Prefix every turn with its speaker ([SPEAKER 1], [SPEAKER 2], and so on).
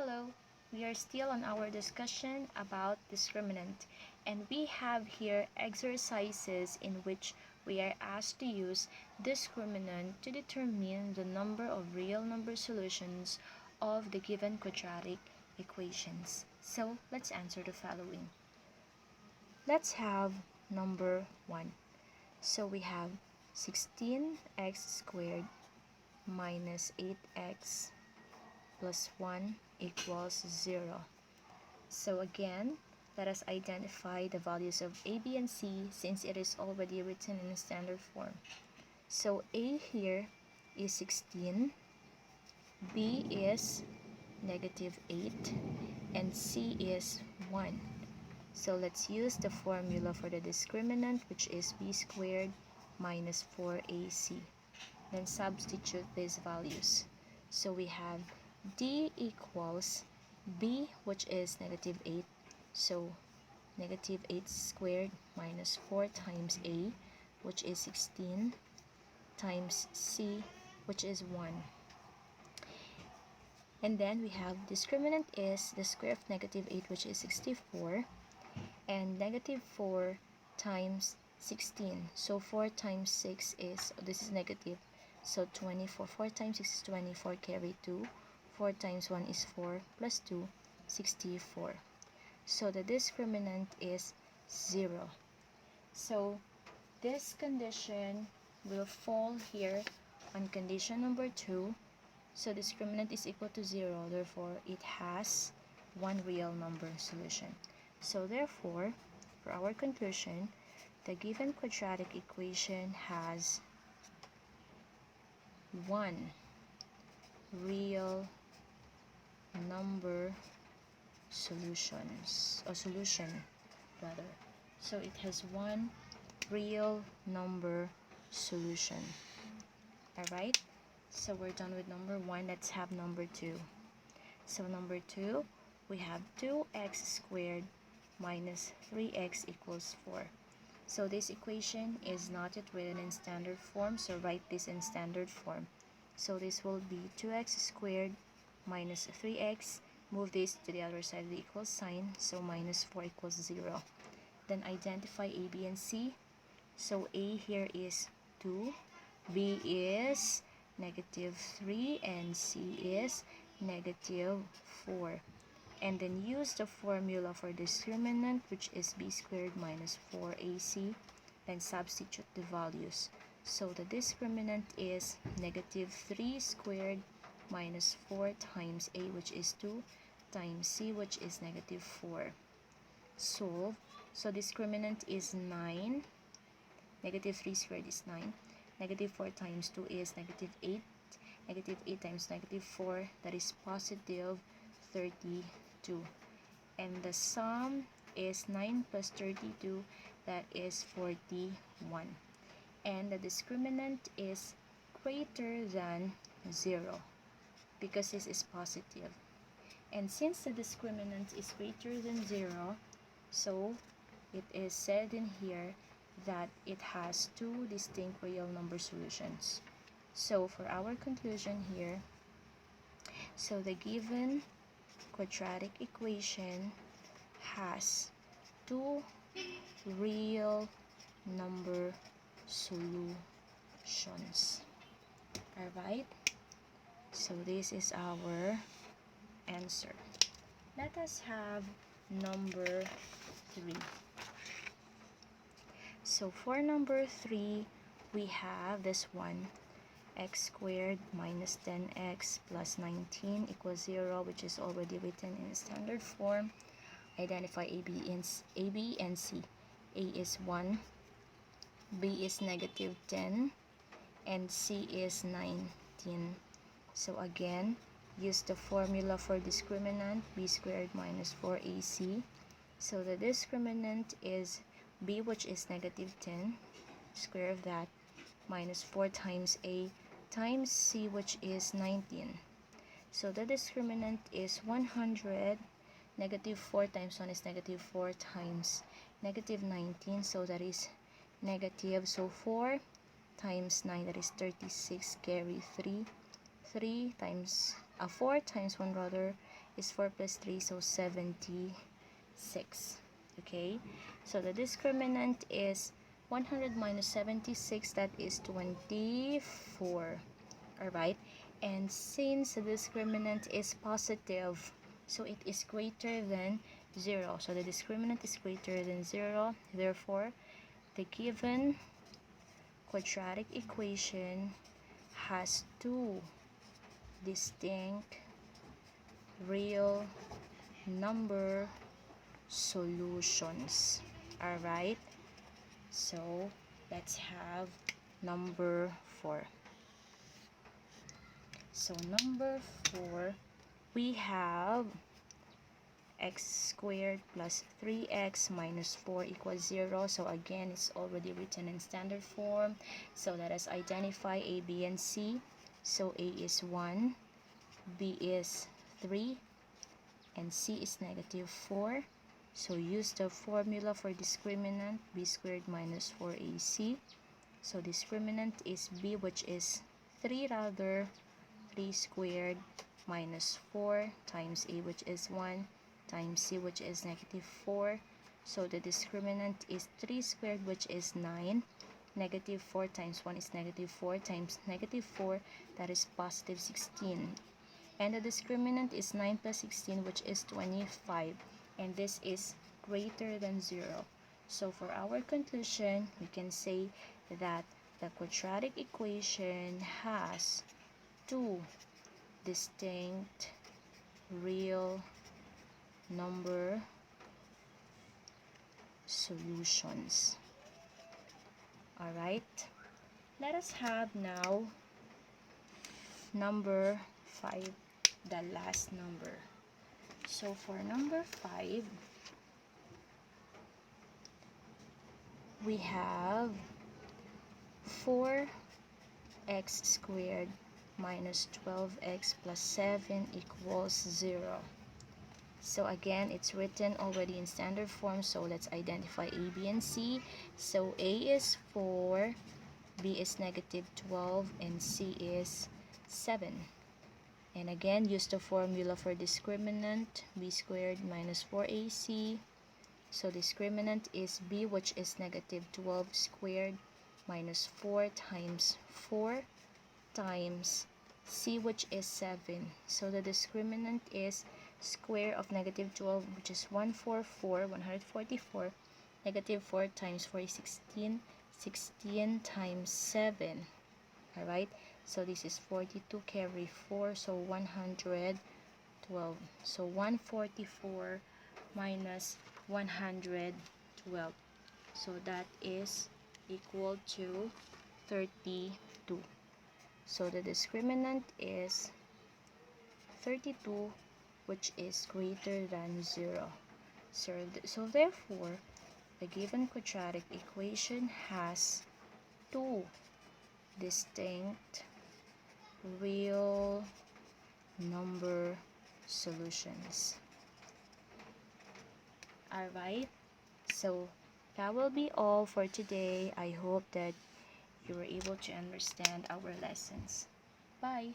[SPEAKER 1] Hello, we are still on our discussion about discriminant, and we have here exercises in which we are asked to use discriminant to determine the number of real number solutions of the given quadratic equations. So let's answer the following. Let's have number 1. So we have 16x squared minus 8x plus 1 equals 0. So again, let us identify the values of a, b, and c since it is already written in standard form. So a here is 16, b is negative 8, and c is 1. So let's use the formula for the discriminant, which is b squared minus 4ac. Then substitute these values. So we have d equals b, which is negative 8. So negative 8 squared minus 4 times a, which is 16, times c, which is 1. And then we have discriminant is the square of negative 8, which is 64, and negative 4 times 16. So 4 times 6 is, this is negative, so 24. 4 times 6 is 24, carry 2. 4 times 1 is 4, plus 2, 64. So the discriminant is 0. So this condition will fall here on condition number 2. So discriminant is equal to 0, therefore it has one real number solution. So therefore, for our conclusion, the given quadratic equation has one real number solution. So it has one real number solution. Alright, so we're done with number 1. Let's have number 2. So number 2, we have 2x squared minus 3x equals 4. So this equation is not yet written in standard form, so write this in standard form. So this will be 2x squared minus 3x. Move this to the other side of the equal sign, so minus 4 equals 0. Then identify a, b, and c. So a here is 2, b is negative 3, and c is negative 4. And then use the formula for discriminant, which is b squared minus 4ac, and substitute the values. So the discriminant is negative 3 squared minus 4 times a, which is 2, times c, which is negative 4. Solve. So discriminant is 9. Negative 3 squared is 9. Negative 4 times 2 is negative 8. Negative 8 times negative 4, that is positive 32. And the sum is 9 plus 32, that is 41. And the discriminant is greater than 0 because this is positive. And since the discriminant is greater than 0, so it is said in here that it has two distinct real number solutions. So for our conclusion here, so the given quadratic equation has two real number solutions. Alright, so this is our answer. Let us have number 3. So for number 3, we have this one, x squared minus 10x plus 19 equals 0, which is already written in standard form. Identify a, b, and c. A is 1, b is negative 10, and c is 19. So again, use the formula for discriminant, b squared minus 4ac. So the discriminant is b, which is negative 10, square of that, minus 4 times a, times c, which is 19. So the discriminant is 100. Negative 4 times 1 is negative 4 times negative 19, so that is negative. So 4 times 9, that is 36, carry 3. 4 times 1 rather is 4 plus 3, so 76. Okay, so the discriminant is 100 minus 76, that is 24. Alright, and since the discriminant is positive, so it is greater than 0. So the discriminant is greater than 0. Therefore, the given quadratic equation has two distinct real number solutions. Alright, so let's have number 4. So number 4, we have x squared plus 3x minus 4 equals 0. So again, it's already written in standard form. So let us identify a, b, and c. So a is 1, b is 3, and c is negative 4. So use the formula for discriminant, b squared minus 4ac. So discriminant is b, which is 3 rather, 3 squared minus 4 times a, which is 1, times c, which is negative 4. So the discriminant is 3 squared, which is 9. Negative 4 times 1 is negative 4 times negative 4, that is positive 16. And the discriminant is 9 plus 16, which is 25. And this is greater than 0. So for our conclusion, we can say that the quadratic equation has two distinct real number solutions. Alright, let us have now number 5, the last number. So for number 5, we have 4x squared minus 12x plus 7 equals 0. So again, it's written already in standard form, so let's identify a, b, and c. So a is 4, b is negative 12, and c is 7. And again, use the formula for discriminant, b squared minus 4ac. So discriminant is b, which is negative 12 squared minus 4 times 4 times c, which is 7. So the discriminant is square of negative 12, which is 144. Negative 4 times 4 is 16. 16 times 7. Alright, so this is 42, carry 4, so 112. So 144 minus 112. So that is equal to 32. So the discriminant is 32, which is greater than 0. So therefore, the given quadratic equation has two distinct real number solutions. Alright, so that will be all for today. I hope that you were able to understand our lessons. Bye!